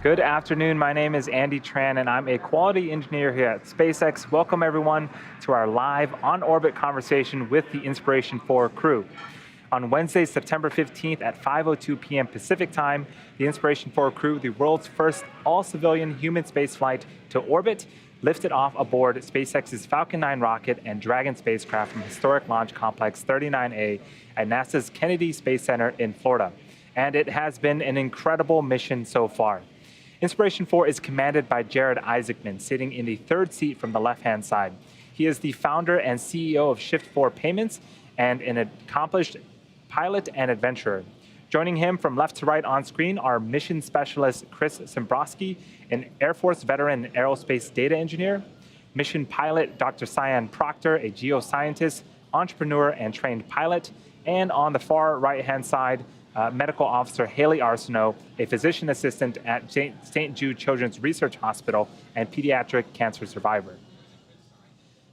Good afternoon. My name is Andy Tran, and I'm a quality engineer here at SpaceX. Welcome, everyone, to our live on-orbit conversation with the Inspiration4 crew. On Wednesday, September 15th at 5:02 p.m. Pacific time, the Inspiration4 crew, the world's first all-civilian human spaceflight to orbit, lifted off aboard SpaceX's Falcon 9 rocket and Dragon spacecraft from historic Launch Complex 39A at NASA's Kennedy Space Center in Florida. And it has been an incredible mission so far. Inspiration4 is commanded by Jared Isaacman, sitting in the third seat from the left-hand side. He is the founder and CEO of Shift4 Payments and an accomplished pilot and adventurer. Joining him from left to right on screen are mission specialist Chris Simbrowski, an Air Force veteran and aerospace data engineer, mission pilot Dr. Cyan Proctor, a geoscientist, entrepreneur, and trained pilot, and on the far right-hand side, Medical Officer Haley Arsenault, a physician assistant at St. Jude Children's Research Hospital and pediatric cancer survivor.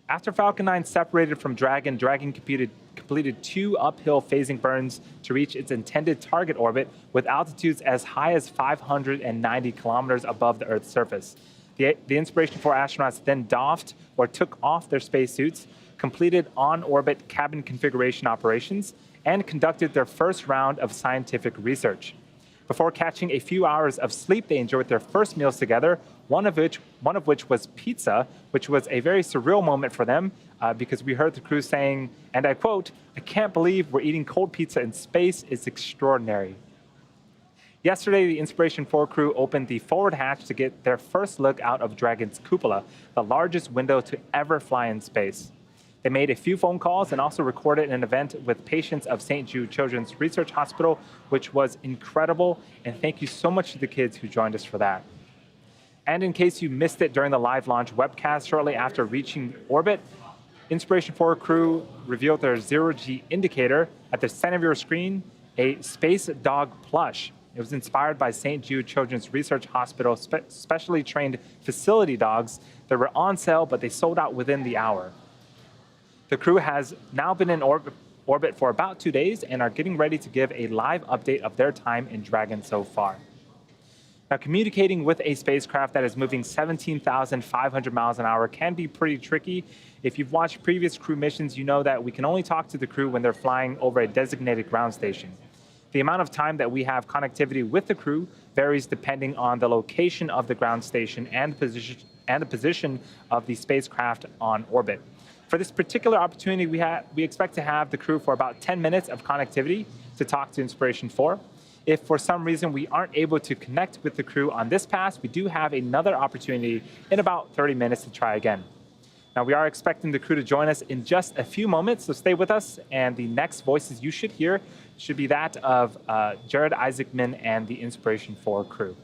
After Falcon 9 separated from Dragon, Dragon completed 2 uphill phasing burns to reach its intended target orbit with altitudes as high as 590 kilometers above the Earth's surface. The Inspiration4 astronauts then doffed or took off their spacesuits, completed on-orbit cabin configuration operations, and conducted their first round of scientific research. Before catching a few hours of sleep, they enjoyed their first meals together, one of which was pizza, which was a very surreal moment for them because we heard the crew saying, and I quote, "I can't believe we're eating cold pizza in space. It's extraordinary." Yesterday, the Inspiration4 crew opened the forward hatch to get their first look out of Dragon's cupola, the largest window to ever fly in space. They made a few phone calls and also recorded an event with patients of St. Jude Children's Research Hospital, which was incredible, and thank you so much to the kids who joined us for that. And in case you missed it during the live launch webcast shortly after reaching orbit, Inspiration4 crew revealed their zero-G indicator at the center of your screen, a space dog plush. It was inspired by St. Jude Children's Research Hospital specially trained facility dogs that were on sale, but they sold out within the hour. The crew has now been in orbit for about 2 days and are getting ready to give a live update of their time in Dragon so far. Now, communicating with a spacecraft that is moving 17,500 miles an hour can be pretty tricky. If you've watched previous crew missions, you know that we can only talk to the crew when they're flying over a designated ground station. The amount of time that we have connectivity with the crew varies depending on the location of the ground station and the position of the spacecraft on orbit. For this particular opportunity, we expect to have the crew for about 10 minutes of connectivity to talk to Inspiration4. If for some reason we aren't able to connect with the crew on this pass, we do have another opportunity in about 30 minutes to try again. Now, we are expecting the crew to join us in just a few moments, so stay with us, and the next voices you should hear should be that of Jared Isaacman and the Inspiration4 crew.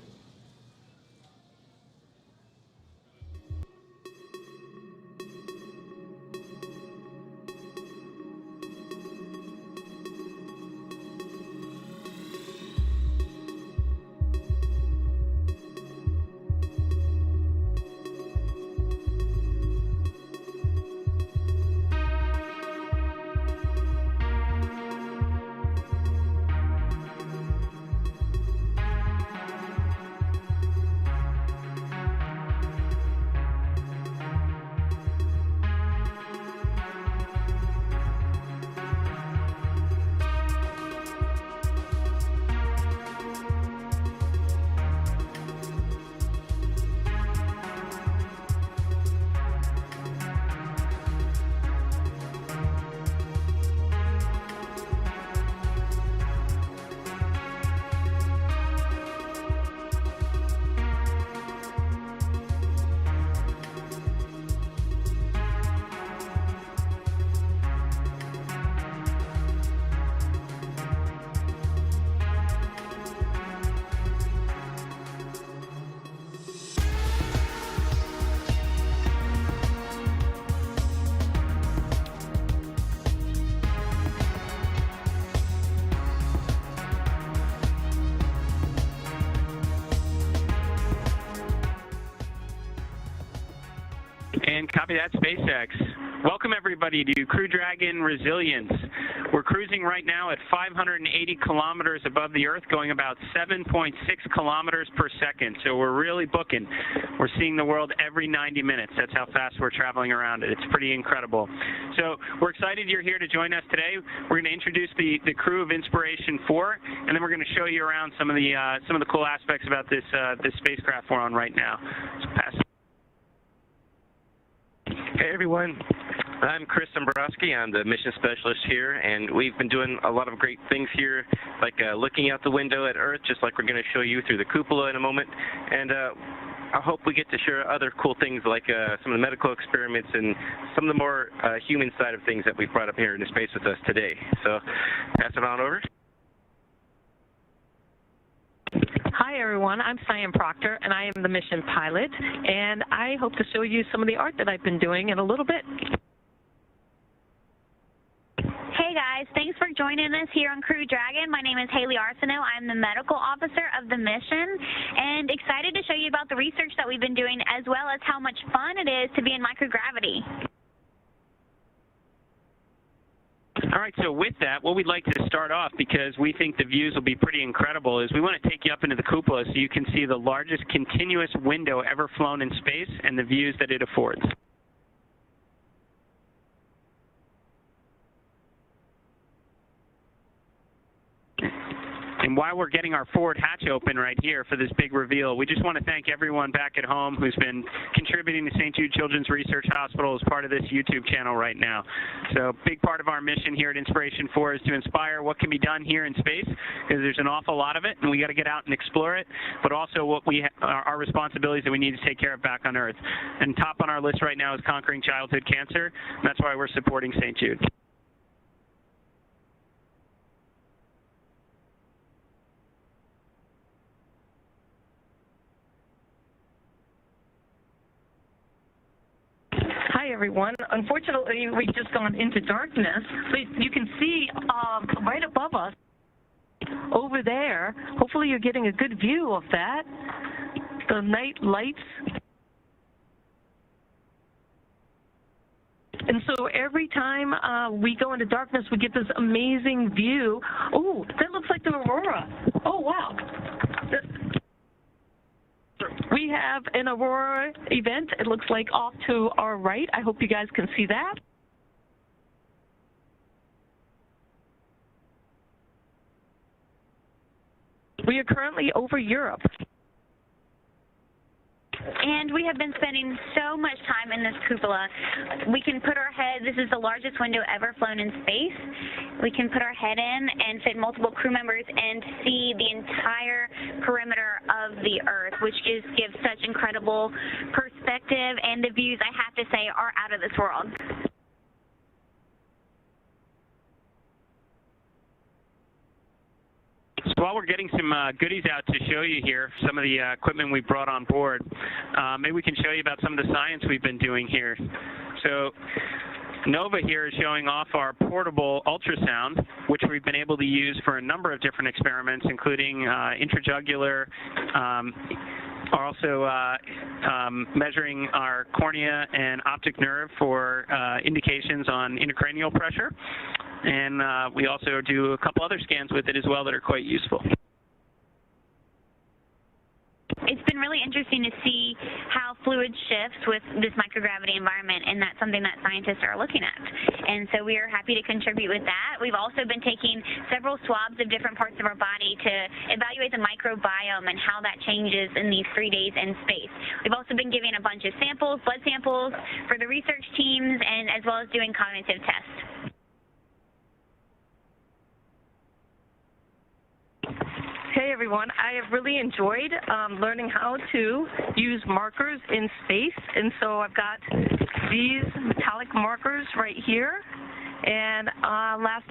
And copy that, SpaceX. Welcome everybody to Crew Dragon Resilience. We're cruising right now at 580 kilometers above the Earth, going about 7.6 kilometers per second. So we're really booking. We're seeing the world every 90 minutes. That's how fast we're traveling around it. It's pretty incredible. So we're excited you're here to join us today. We're going to introduce the crew of Inspiration4, and then we're going to show you around some of the cool aspects about this spacecraft we're on right now. So pass. Hey everyone, I'm Chris Dombrowski. I'm the mission specialist here, and we've been doing a lot of great things here, like looking out the window at Earth, just like we're going to show you through the cupola in a moment. And I hope we get to share other cool things like some of the medical experiments and some of the more human side of things that we've brought up here into space with us today. So pass it on over. Hi everyone, I'm Cyan Proctor and I am the mission pilot, and I hope to show you some of the art that I've been doing in a little bit. Hey guys, thanks for joining us here on Crew Dragon. My name is Haley Arsenault. I'm the medical officer of the mission, and excited to show you about the research that we've been doing, as well as how much fun it is to be in microgravity. All right, so with that, what we'd like to start off, because we think the views will be pretty incredible, is we want to take you up into the cupola so you can see the largest continuous window ever flown in space and the views that it affords. And while we're getting our forward hatch open right here for this big reveal, we just want to thank everyone back at home who's been contributing to St. Jude Children's Research Hospital as part of this YouTube channel right now. So a big part of our mission here at Inspiration4 is to inspire what can be done here in space, because there's an awful lot of it, and we got to get out and explore it, but also what our responsibilities that we need to take care of back on Earth. And top on our list right now is conquering childhood cancer, and that's why we're supporting St. Jude. Hi everyone. Unfortunately, we've just gone into darkness, but you can see right above us, over there, hopefully you're getting a good view of that, the night lights. And so every time we go into darkness, we get this amazing view. Oh, that looks like the aurora. Oh, wow. We have an aurora event. It looks like off to our right. I hope you guys can see that. We are currently over Europe. And we have been spending so much time in this cupola. We can put our head, this is the largest window ever flown in space. We can put our head in and fit multiple crew members and see the entire perimeter of the Earth, which just gives such incredible perspective, and the views, I have to say, are out of this world. So while we're getting some goodies out to show you here, some of the equipment we brought on board, maybe we can show you about some of the science we've been doing here. So Nova here is showing off our portable ultrasound, which we've been able to use for a number of different experiments, including intrajugular, also measuring our cornea and optic nerve for indications on intracranial pressure. And we also do a couple other scans with it as well that are quite useful. It's been really interesting to see how fluid shifts with this microgravity environment, and that's something that scientists are looking at. And so we are happy to contribute with that. We've also been taking several swabs of different parts of our body to evaluate the microbiome and how that changes in these 3 days in space. We've also been giving a bunch of samples, blood samples, for the research teams, and as well as doing cognitive tests. Hey everyone, I have really enjoyed learning how to use markers in space, and so I've got these metallic markers right here, and last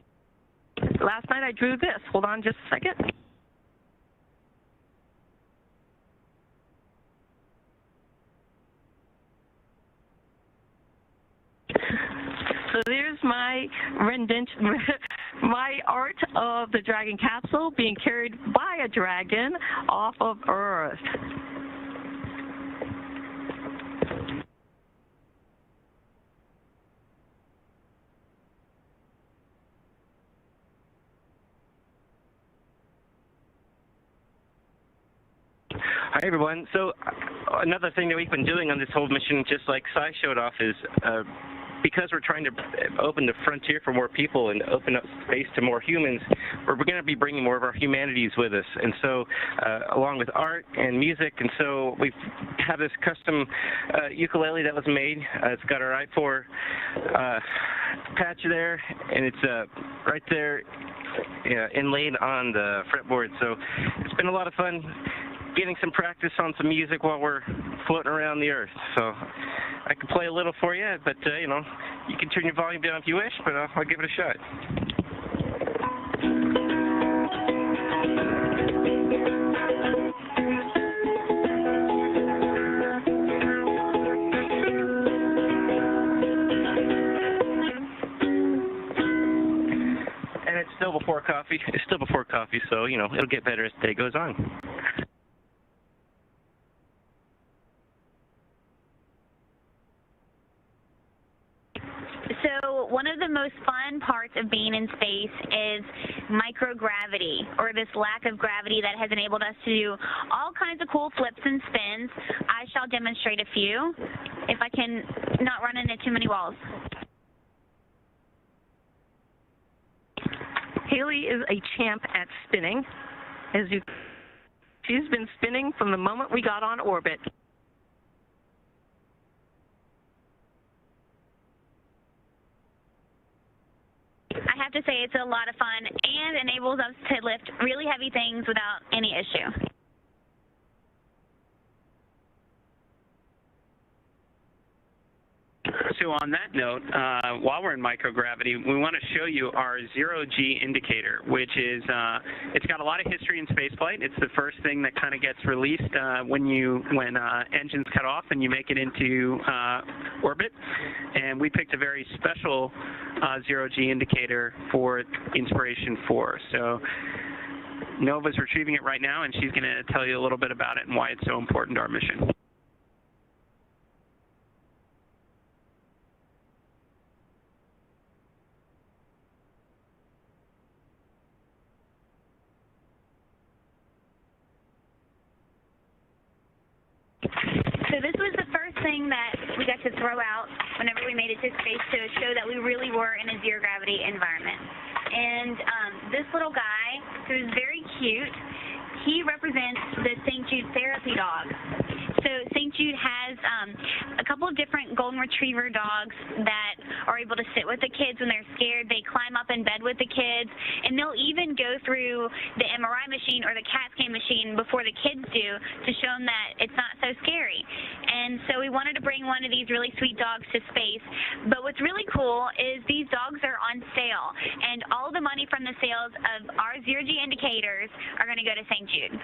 night I drew this. Hold on just a second. So there's my rendition, my art of the Dragon capsule being carried by a dragon off of Earth. Hi, everyone. So another thing that we've been doing on this whole mission, just like Sai showed off, is because we're trying to open the frontier for more people and open up space to more humans, we're going to be bringing more of our humanities with us. And so along with art and music, and so we have this custom ukulele that was made. It's got our I4 patch there, and it's right there inlaid on the fretboard. So it's been a lot of fun getting some practice on some music while we're floating around the Earth. So I can play a little for you, but you can turn your volume down if you wish, but I'll give it a shot. And it's still before coffee. It's still before coffee, so it'll get better as the day goes on. So one of the most fun parts of being in space is microgravity, or this lack of gravity that has enabled us to do all kinds of cool flips and spins. I shall demonstrate a few, if I can not run into too many walls. Haley is a champ at spinning. She's been spinning from the moment we got on orbit. I have to say it's a lot of fun and enables us to lift really heavy things without any issue. So on that note, while we're in microgravity, we want to show you our zero-G indicator, which is, it's got a lot of history in spaceflight. It's the first thing that kind of gets released when engines cut off and you make it into orbit. And we picked a very special zero-G indicator for Inspiration4. So Nova's retrieving it right now, and she's going to tell you a little bit about it and why it's so important to our mission. So this was the first thing that we got to throw out whenever we made it to space to show that we really were in a zero-gravity environment. And this little guy, who's very cute, he represents the St. Jude therapy dog. So St. Jude has a couple of different golden retriever dogs that are able to sit with the kids when they're scared. They climb up in bed with the kids, and they'll even go through the MRI machine or the CAT scan machine before the kids do to show them that it's not so scary. And so we wanted to bring one of these really sweet dogs to space. But what's really cool is these dogs are on sale, and all the money from the sales of our zero-G indicators are going to go to St. Jude.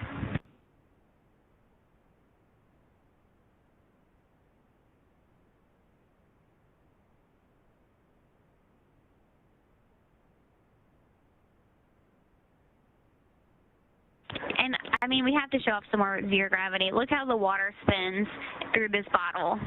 And, I mean, we have to show off some more zero gravity. Look how the water spins through this bottle.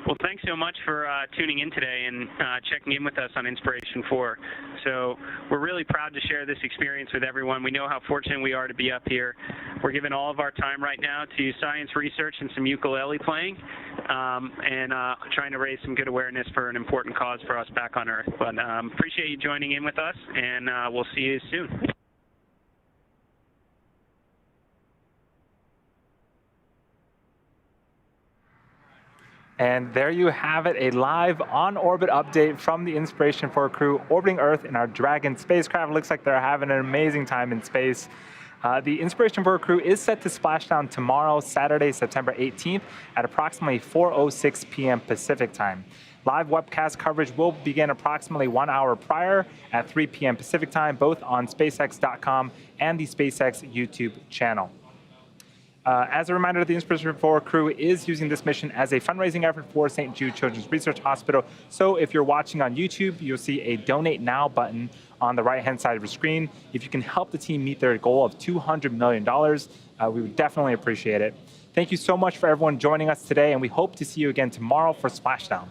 Well, thanks so much for tuning in today and checking in with us on Inspiration4. So we're really proud to share this experience with everyone. We know how fortunate we are to be up here. We're giving all of our time right now to science research and some ukulele playing, and trying to raise some good awareness for an important cause for us back on Earth. But appreciate you joining in with us, and we'll see you soon. And there you have it, a live on-orbit update from the Inspiration4 crew orbiting Earth in our Dragon spacecraft. Looks like they're having an amazing time in space. The Inspiration4 crew is set to splash down tomorrow, Saturday, September 18th at approximately 4:06 p.m. Pacific time. Live webcast coverage will begin approximately 1 hour prior at 3 p.m. Pacific time, both on SpaceX.com and the SpaceX YouTube channel. As a reminder, the Inspiration4 crew is using this mission as a fundraising effort for St. Jude Children's Research Hospital. So if you're watching on YouTube, you'll see a Donate Now button on the right-hand side of your screen. If you can help the team meet their goal of $200 million, we would definitely appreciate it. Thank you so much for everyone joining us today, and we hope to see you again tomorrow for Splashdown.